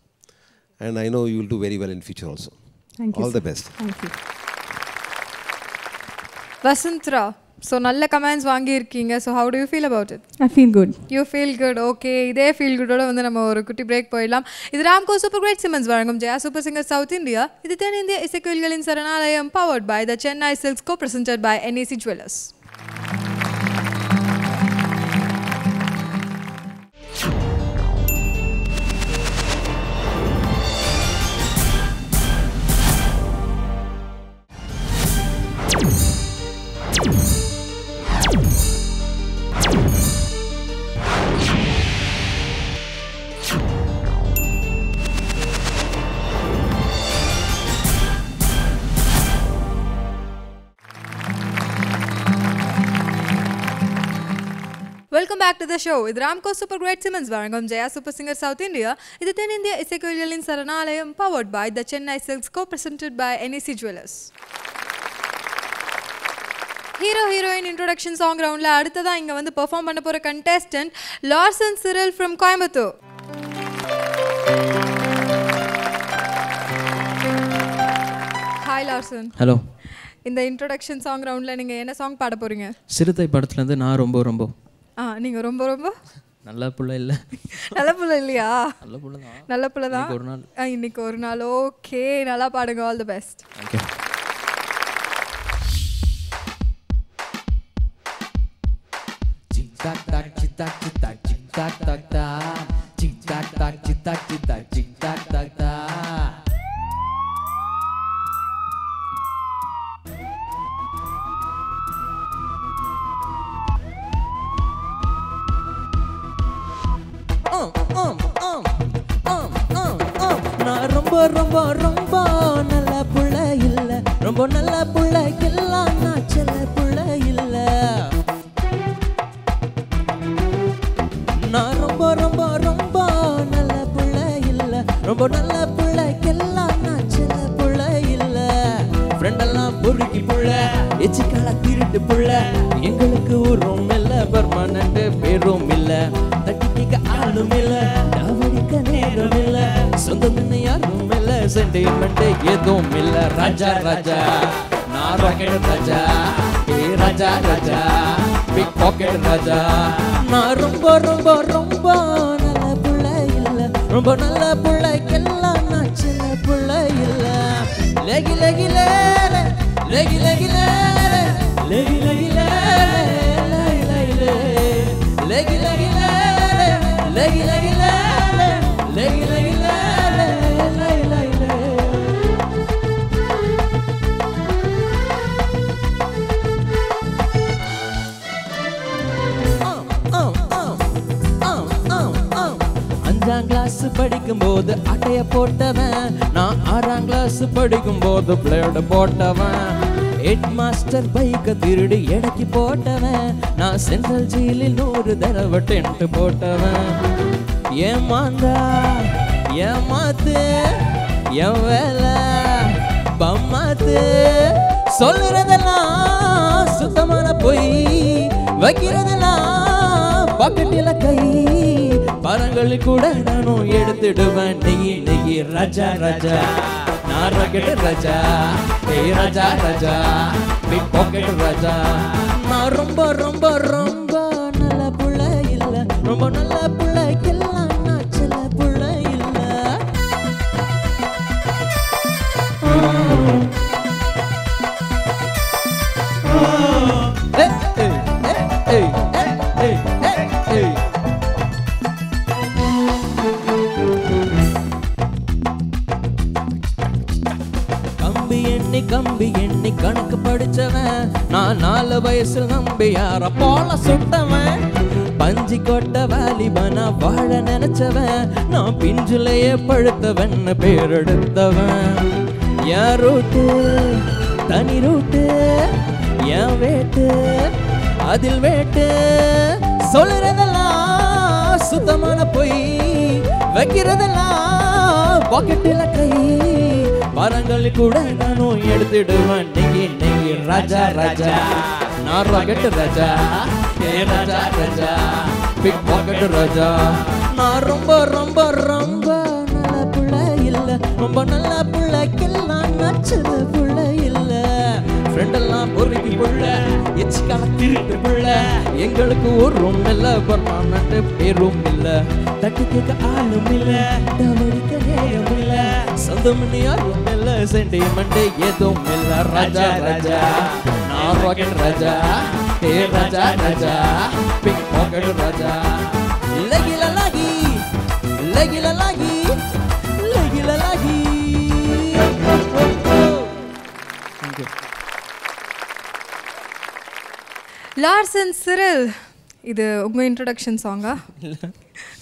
And I know you will do very well in future also. All the best. Thank you. Vasundhara, so நல்ல கமெண்ட்ஸ் வாங்கியிருக்கீங்க. So how do you feel about it? I feel good. You feel good. Okay, இதே feel குட்டோட வந்து நம்ம ஒரு குட்டி break போயிடலாம். இது Ramco super grade cements வழங்கும் Jaya super singer south India. இது தென்னிந்திய இசைக்குயில்களின் சரணாலயம், powered by the Chennai silks, co presented by NAC Jewellers. Welcome back to the show. இது ராம்கோ சூப்பர் கிரேட் சிமெண்ட்ஸ் வழங்கும் Jaya super singer south India. இது தென்னிந்திய இசைக்குயில்களின் சரணாலயம், powered by the Chennai silks, co presented by NAC Jewellers. Hero heroine introduction song ரவுண்டில் அடுத்ததான் இங்கே வந்து பெர்ஃபார்ம் பண்ண போகிற contestant Larson Cyril from Coimbatore. Hi Larson. Hello. இந்த இன்ட்ரோடக்ஷன் சாங் ரவுண்டில் நீங்கள் என்ன சாங் பாட போகிறீங்க? சிறுத்தை படத்துலேருந்து நான் ரொம்ப ரொம்ப. நீங்கள் ரொம்ப ரொம்ப நல்ல புள்ள இல்லை. நல்ல புள்ள இல்லையா? நல்ல புள்ள தான். நல்ல புள்ள தான். ஒரு நாள். இன்னைக்கு ஒரு நாள். ஓகே, நல்லா பாடுங்க. All the best. Okay. Tic tac tac tic tac tic tac tic tac tac tac tic tac tac tic tac tic tac tic tac tac tac. நான் ரொம்ப ரொம்ப ரொம்ப நல்ல புள்ள இல்ல, ரொம்ப நல்ல புள்ள எல்லாம் நான் செல்ல புள்ள இல்ல. நான் ரொம்ப ரொம்ப ரொம்ப நல்ல புள்ள இல்ல, ரொம்ப நல்ல புள்ள எல்லாம் நான் செல்ல புள்ள இல்ல. ஃப்ரெண்டெல்லாம் பொறுக்கி புள்ள, எச்சிக்கால திருட்டு புள்ள, எங்களுக்கு ஊரும் இல்ல, பர்மனண்ட் பேரும் இல்ல, தட்டிக்க ஆளும் இல்ல, டாவடிக்க நேரம் இல்ல, சொந்தம் யாரும் இல்ல, சென்டிமெண்ட் எதுவும் இல்ல. ராஜா ராஜா நான் ராக்கெட் ராஜா, ஏ ராஜா ராஜா பிக் பாக்கெட் ராஜா. நான் ரொம்ப ரொம்ப ரொம்ப நல்ல புள்ள இல்ல, ரொம்ப நல்ல புள்ளைக்கெல்லாம் நான் சின்ன புள்ள இல்ல. லகி லகி லேலே லகி லகி லேலே லகி லகி லேலே லகி லகி லேலே லகி லகி லேலே லகி லகி லேலே. அஞ்சாம் கிளாஸ் படிக்கும் போது அட்டைய போட்டவன், நான் 6ஆம் கிளாஸ் படிக்கும் போது பிளேட் போட்டவன். ஹெட் மாஸ்டர் பைக்க திருடி எடைக்கு போட்டவன், நான் சென்ட்ரல் ஜெயிலில் 100 தடவை டென்ட் போட்டவன். ஏமாந்தா ஏமாத்து என் வேலை பம்மாத்து, சொல்லுறதெல்லாம் சுத்தமான பொய், வைக்கிறதெல்லாம் பாக்கெட்டில கை, பரங்கள் கூட நானும் எடுத்துடுவேன். நெய் நெய் ராஜா ராஜா நான் ராக்கெட் ராஜா, ஏய் ராஜா ராஜா பிக் பாக்கெட் ராஜா. நான் ரொம்ப ரொம்ப ரொம்ப நல்ல புள்ள இல்ல, ரொம்ப நல்ல புள்ளைக்கெல்லாம் நான் சில புள்ள இல்ல. கம்பி எண்ணி கணக்கு படிச்சவன், நான் 4 வயசுல நம்பி யார போல சுட்டவன். பஞ்சி கொட்ட வாலிபனா வாழ நினைச்சவன், நான் பிஞ்சுலையே பழுத்தவன் பேர் எடுத்தவன். என் ரூட்டு தனி ரூட்டு, என் வேட்டு அதில் வேட்டு, சொல்லுறதெல்லாம் சுத்தமான பொய், வைக்கிறதெல்லாம் பாக்கெட்டில கை, பரங்கள் கூட நானும் எடுத்துடுவேன். நெய் நெய் ராஜா ராஜா நான் ராக்கெட் ராஜா, ஏ ராஜா ராஜா பிக் பாக்கெட் ராஜா. நான் ரொம்ப ரொம்ப ரொம்ப நல்ல புள்ள இல்ல, ரொம்ப நல்ல புள்ளைக்கெல்லாம் நச்சல புள்ள இல்ல. ஃப்ரெண்டெல்லாம் பொறுக்கி புள்ள, எச்சிக்கால திருட்டு புள்ள, எங்களுக்கு ஊரும் இல்ல, பர்மனண்ட் பேரும் இல்ல, தட்டி கேட்க ஆளும் இல்ல, டவடிக்க நேரம் இல்ல, சொந்தம் யாரும் இல்ல, சென்டிமெண்ட் எதுவும் இல்ல. ராஜா ராஜா நான் ராக்கெட் ராஜா, ஏ ராஜா ராஜா பிக் பாக்கெட் ராஜா. லகில லகி லகில லகி லகில லகி. லார்சன் சிரில், இது உங்கள் இன்ட்ரடக்ஷன் சாங்கா?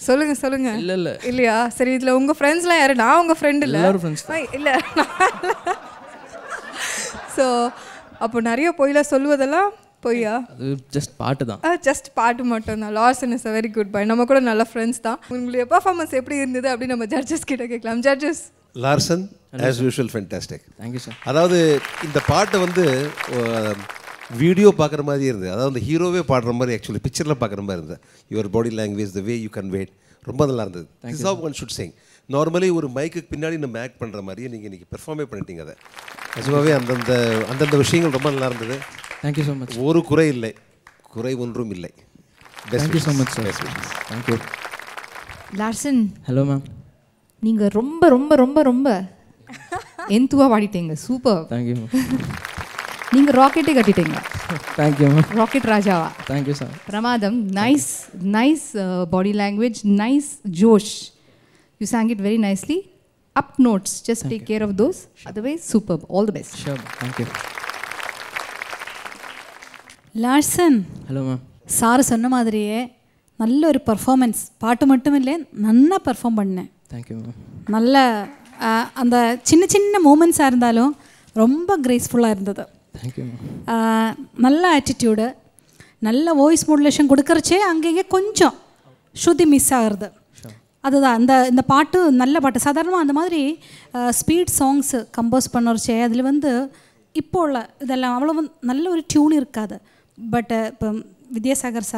சொல்லுங்க சொல்லுங்க. இல்ல இல்ல இல்லையா? சரி, இதில் உங்கள் ஃப்ரெண்ட்ஸ்லாம் யாரு? நான் உங்கள் ஃப்ரெண்ட் இல்லை, எல்லாரும் ஃப்ரெண்ட்ஸ் இல்லை. ஸோ அப்போ நிறைய பொய்லாம் சொல்லுவதெல்லாம் பொய்யா? அது ஜஸ்ட் பாட்டு தான். ஜஸ்ட் பாட்டு மட்டும் தான். Larsen is a very good boy. நம்ம கூட நல்ல ஃப்ரெண்ட்ஸ் தான். உங்களுடைய பர்ஃபார்மன்ஸ் எப்படி இருந்தது அப்படின்னு நம்ம ஜட்ஜஸ் கிட்ட கேட்கலாம். Judges. Larson as usual fantastic. Thank you sir. அதாவது இந்த பாட்டை வந்து வீடியோ பார்க்குற மாதிரி இருந்தது, அதாவது அந்த ஹீரோவே பாடுற மாதிரி, ஆக்சுவலி பிக்சரில் பார்க்குற மாதிரி இருந்தது. Your body language, the way you conveyed ரொம்ப நல்லா இருந்தது. This how one should sing. Normally ஒரு மைக்குக்கு பின்னாடி நம்ம ஆக்ட் பண்ணுற மாதிரியே நீங்கள் இன்றைக்கி பெர்ஃபார்மே பண்ணிட்டீங்க. அதை நிஜமாகவே அந்தந்த விஷயங்கள் ரொம்ப நல்லா இருந்தது. Thank you so much. ஒரு குறை இல்லை, குறை ஒன்றும் இல்லை. Thank you so much sir. Thank you. Larsen, hello ma'am. நீங்கள் ரொம்ப ரொம்ப ரொம்ப ரொம்ப எந்துவாக பாடிட்டீங்க. சூப்பர். Thank you ma'am. நீங்கள் ராக்கெட்டே கட்டிட்டீங்க. Thank you ma'am. ராக்கெட் ராஜாவா. Thank you sir. பிரமாதம். Nice body language, nice josh. You sang it very nicely. Up notes, just take care of those. Otherwise, superb. All the best. Sure. Thank you. Larsen, hello ma'am. Sir சொன்ன மாதிரியே நல்ல ஒரு performance. பாட்டு மட்டும் இல்லை, நல்லா பர்ஃபார்ம் பண்ணேன். Thank you ma'am. நல்ல அந்த சின்ன சின்ன மூமெண்ட்ஸாக இருந்தாலும் ரொம்ப கிரேஸ்ஃபுல்லாக இருந்தது. Thank you ma'am. நல்ல ஆட்டிடியூடு, நல்ல வாய்ஸ் மாடுலேஷன் கொடுக்கறச்சே அங்கங்கே கொஞ்சம் ஸ்ருதி மிஸ் ஆகிறது. அதுதான் இந்த பாட்டு நல்ல பாட்டு. சாதாரணமாக அந்த மாதிரி ஸ்பீட் சாங்ஸு கம்போஸ் பண்ணுறச்சே அதில் இப்போ உள்ள இதெல்லாம் அவ்வளோ நல்ல ஒரு டியூன் இருக்காது. பட் இப்போ வித்யாசாகர்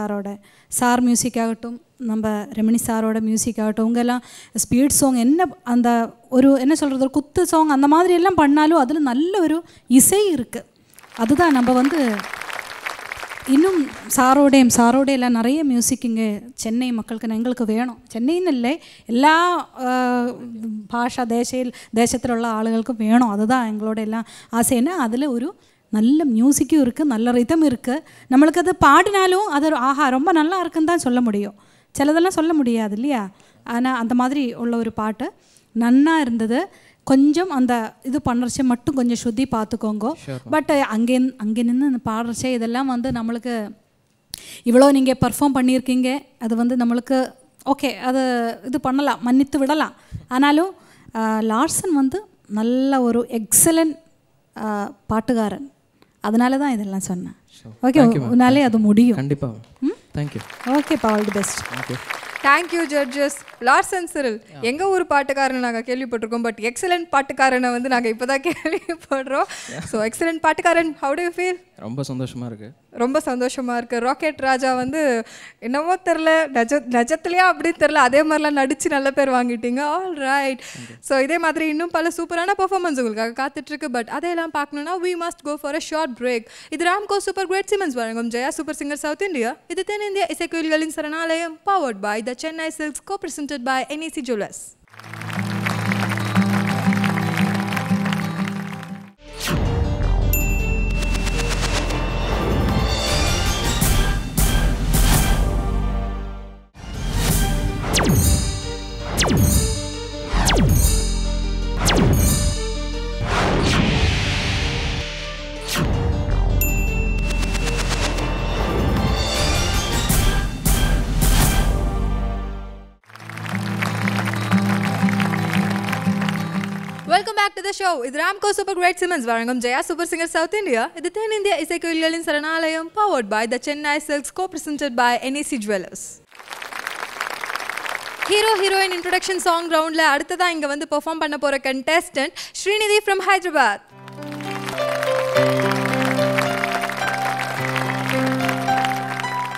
சார் மியூசிக் ஆகட்டும், நம்ம ரெமணி சாரோட மியூசிக் ஆகட்டும், இவங்கெல்லாம் ஸ்பீட் சாங் அந்த ஒரு என்ன சொல்கிறது, ஒரு குத்து சாங் அந்த மாதிரி எல்லாம் பண்ணாலும் அதில் நல்ல ஒரு இசை இருக்குது. அதுதான் நம்ம இன்னும் சாரோட எல்லாம் நிறைய மியூசிக் இங்கே சென்னை மக்களுக்கு எங்களுக்கு வேணும். சென்னைன்னு இல்லை, எல்லா ഭാഷ தேசத்திലുള്ള ஆளுகளுக்கும் வேணும். அதுதான் எங்களோட எல்லாம் ஆசைன்னா. அதில் ஒரு நல்ல மியூசிக்கும் இருக்குது, நல்ல ரிதம் இருக்குது. நம்மளுக்கு அது பாடினாலும் அது ஆஹா ரொம்ப நல்லா இருக்குன்னு தான் சொல்ல முடியும். சிலதெல்லாம் சொல்ல முடியாது இல்லையா? ஆனால் அந்த மாதிரி உள்ள ஒரு பாட்டு நன்னா இருந்தது. கொஞ்சம் அந்த இது பண்ணுறச்சே மட்டும் கொஞ்சம் ஸ்ருதி பார்த்துக்கோங்க. பட் அங்கே நின்று பாடுறச்சே இதெல்லாம் நம்மளுக்கு இவ்வளோ நீங்கள் பர்ஃபார்ம் பண்ணியிருக்கீங்க. அது நம்மளுக்கு ஓகே, அது இது பண்ணலாம், மன்னித்து விடலாம். ஆனாலும் லார்சன் நல்ல ஒரு எக்ஸலண்ட் பாட்டுக்காரன். அதனால தான் இதெல்லாம் சொன்னேன். ஓகே, உன்னாலே அது முடியும் கண்டிப்பாக. தேங்க்யூ. ஓகேப்பா, all the best. Thank you. Thank you judges. Larson Cyril எங்கள் ஊர் பாட்டுக்காரனை நாங்கள் கேள்விப்பட்டிருக்கோம், பட் எக்ஸலண்ட் பாட்டுக்காரனை நாங்கள் இப்போ தான் கேள்விப்படுறோம். ஸோ எக்ஸலண்ட் பாட்டுக்காரன், ஹவு டு யூ ஃபீல்? ரொம்ப சந்தோஷமாக இருக்குது. ரொம்ப சந்தோஷமாக இருக்குது. ராக்கெட் ராஜா என்னவோ தெரில, நிஜத்துலையா அப்படின்னு தெரில, அதே மாதிரிலாம் நடித்து நல்ல பேர் வாங்கிட்டீங்க. All right. ஸோ இதே மாதிரி இன்னும் பல சூப்பரான பர்ஃபார்மன்ஸ் உங்களுக்காக காத்துட்ருக்கு. பட் அதையெல்லாம் பார்க்கணுன்னா we must go for a short break. இது ராம்கோ சூப்பர் கிரேட் சிமெண்ட்ஸ் வழங்கும் Jaya super singer south India. இது தென்னிந்திய இசைக்குயில்களின் சரணாலயம், powered by the Chennai Silks, co-presented by NEC Jewelers. Welcome back to the show. இது ராம்கோ சூப்பர் கிரேட் சிமெண்ட்ஸ் வழங்கும் Jaya super singer south India. இது தென்னிந்திய இசைக்குயில்களின் சரணாலயம், powered by the Chennai Silks, co-presented by NEC Jewelers. Heroine introduction song ரவுண்டில் அடுத்ததான் இங்கே perform பண்ண போகிற contestant Srinidhi from Hyderabad.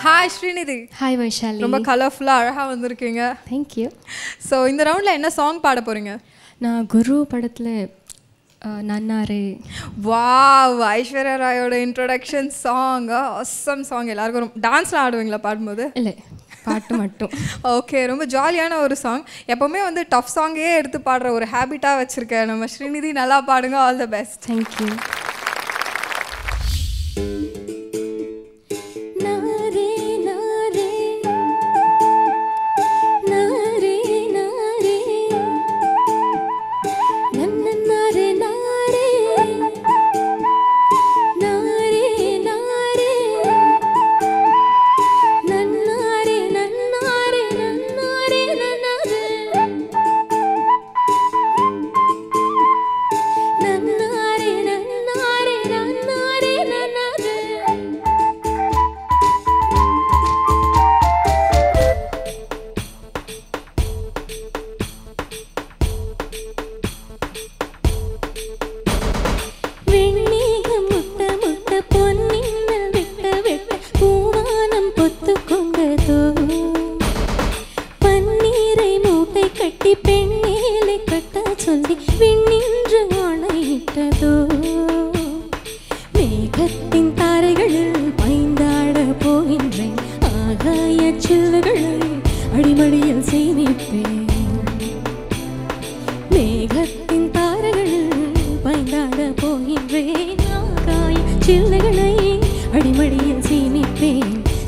Hi Srinidhi. Hi Vaishali. ரொம்ப கலர்ஃபுல்லாக அழகாக வந்திருக்கீங்க. தேங்க்யூ. ஸோ இந்த ரவுண்டில் என்ன சாங் பாட போகிறீங்க? நான் குரு படத்தில் நன்னாரே. வாவ், ஐஸ்வர்யா ராயோட இன்ட்ரோடக்ஷன் சாங், ஆசம் சாங். எல்லாருக்கும் டான்ஸ்லாம் ஆடுவீங்களா பாடும்போது? இல்லை, பாட்டு மட்டும். ஓகே, ரொம்ப ஜாலியான ஒரு சாங். எப்போவுமே டஃப் சாங்கே எடுத்து பாடுற ஒரு ஹேபிட்டாக வச்சுருக்கேன் நம்ம ஸ்ரீநிதி. நல்லா பாடுங்க. All the best. தேங்க்யூ.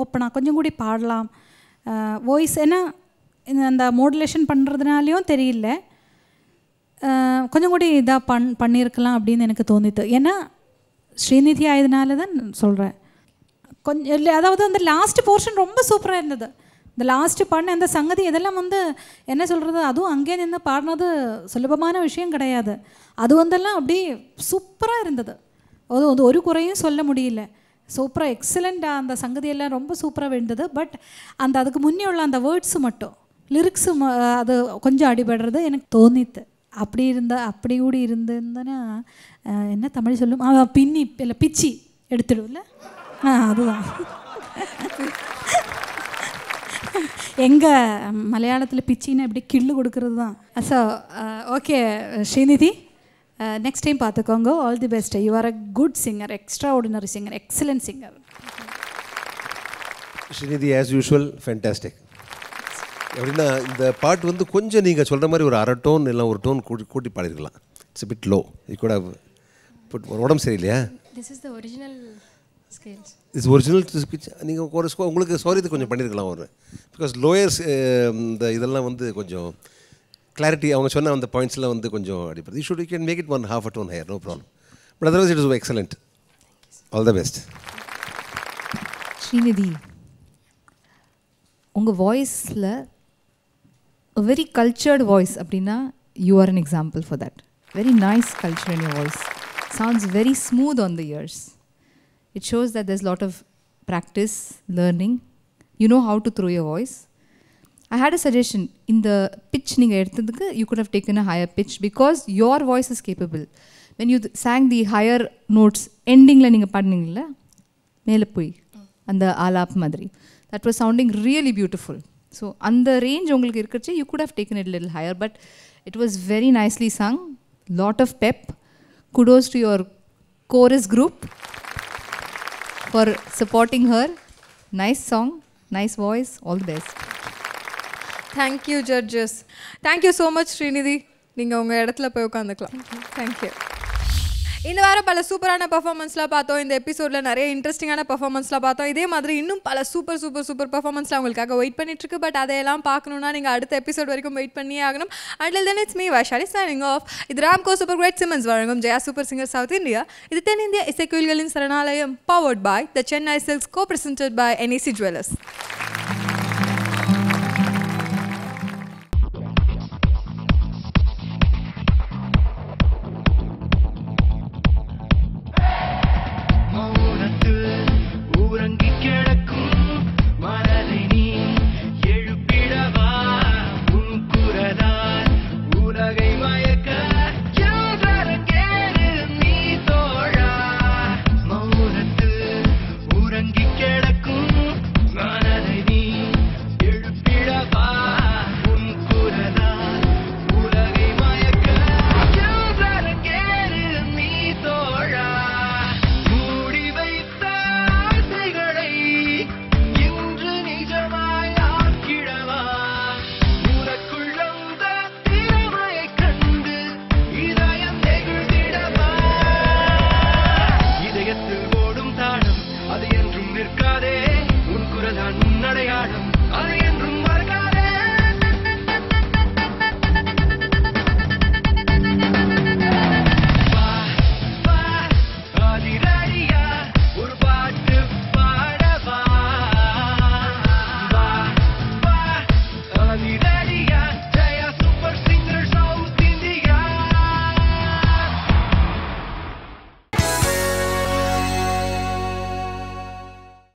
ஓப்பனாக கொஞ்சம் கூடி பாடலாம். வாய்ஸ் ஏன்னா அந்த மாடுலேஷன் பண்ணுறதுனாலையும் தெரியல, கொஞ்சம் கூடி இதாக பண்ணியிருக்கலாம் அப்படின்னு எனக்கு தோணித்து. ஏன்னா ஸ்ரீநிதி ஆயதுனால தான் சொல்கிறேன். கொஞ்சம் இல்லை, அதாவது அந்த லாஸ்ட் போர்ஷன் ரொம்ப சூப்பராக இருந்தது. இந்த லாஸ்ட்டு பாடின அந்த சங்கதி இதெல்லாம் என்ன சொல்கிறது, அதுவும் அங்கே நின்று பாடினது சுலபமான விஷயம் கிடையாது. அது அப்படி சூப்பராக இருந்தது. அது ஒரு குறையும் சொல்ல முடியல. சூப்பராக எக்ஸலண்ட்டாக அந்த சங்கதியெல்லாம் ரொம்ப சூப்பராக இருந்தது. பட் அதுக்கு முன்னே உள்ள அந்த வேர்ட்ஸு மட்டும், லிரிக்ஸு அது கொஞ்சம் அடிபடுறது எனக்கு தோணித்து. அப்படி கூடி இருந்ததுன்னா என்ன தமிழ் சொல்லும், பின்னி இல்லை பிச்சி எடுத்துடும்ல, அதுதான் எங்கள் மலையாளத்தில் பிச்சின்னு எப்படி கிள்ளு கொடுக்கறது தான். So okay Srinidhi, next time பார்த்துக்கோங்க. All the best. You are a good singer, extraordinary singer, excellent singer. Srinidhi as usual fantastic. எப்படின்னா இந்த பாட்டு கொஞ்சம் நீங்கள் சொல்கிற மாதிரி ஒரு அரை டோன் இல்லை ஒரு டோன் கூட்டி பாடிருக்கலாம். It's bit low. இது கூட உடம்பு சரியில்லையா? This is the original scales. It's original speech. நீங்கள் ஒரு உங்களுக்கு சாரி கொஞ்சம் பண்ணியிருக்கலாம் ஒரு, பிகாஸ் லோயர்ஸ் இந்த இதெல்லாம் கொஞ்சம் கிளாரிட்டி அவங்க சொன்ன அந்த பாயிண்ட்ஸ்லாம் கொஞ்சம் அடிப்படை. You can make it 1/2 a tone higher, no problem. But otherwise it is excellent. All the best. Srinidhi, உங்கள் வாய்ஸில் a very cultured voice அப்படின்னா you are an example for that. Very nice culture in your voice. Sounds very smooth on the ears. It shows that there's a lot of practice, learning. You know how to throw your voice. I had a suggestion. In the pitch நீங்கள் எடுத்ததுக்கு you could have taken a higher pitch because your voice is capable. When you sang the higher notes, endingல நீங்கள் பாடினீங்களா மேலே போய் அந்த ஆலாப் மாதிரி, that was sounding really beautiful. So அந்த range உங்களுக்கு இருக்கச்சு you could have taken it a little higher, but it was very nicely sung. Lot of pep. Kudos to your chorus group for supporting her. Nice song, nice voice, all the best. Thank you judges. Thank you so much Srinidhi. நீங்கள் உங்கள் இடத்துல போய் உட்காந்துக்கலாம். Thank you. இந்த வாரம் பல சூப்பரான பர்ஃபார்மன்ஸ்லாம் பார்த்தோம். இந்த எபிசோடில் நிறைய இன்ட்ரெஸ்டிங்கான பர்ஃபார்மன்ஸ்லாம் பார்த்தோம். இதே மாதிரி இன்னும் பல சூப்பர் பர்ஃபார்மன்ஸ்லாம் உங்களுக்காக வெயிட் பண்ணிட்டுருக்கு. பட் அதையெல்லாம் பார்க்கணுன்னா நீங்கள் அடுத்த எபிசோட் வரைக்கும் வெயிட் பண்ணியே ஆகணும். Until then it's me Vaishali signing off. இது ராம்கோ சூப்பர் கிரேட் சிமன்ஸ் வழங்கும் Jaya super singer south India. இது தென்னிந்திய இசைக்குயில்களின் சரணாலயம், powered by the Chennai silks, co-presented by NEC Jewellers.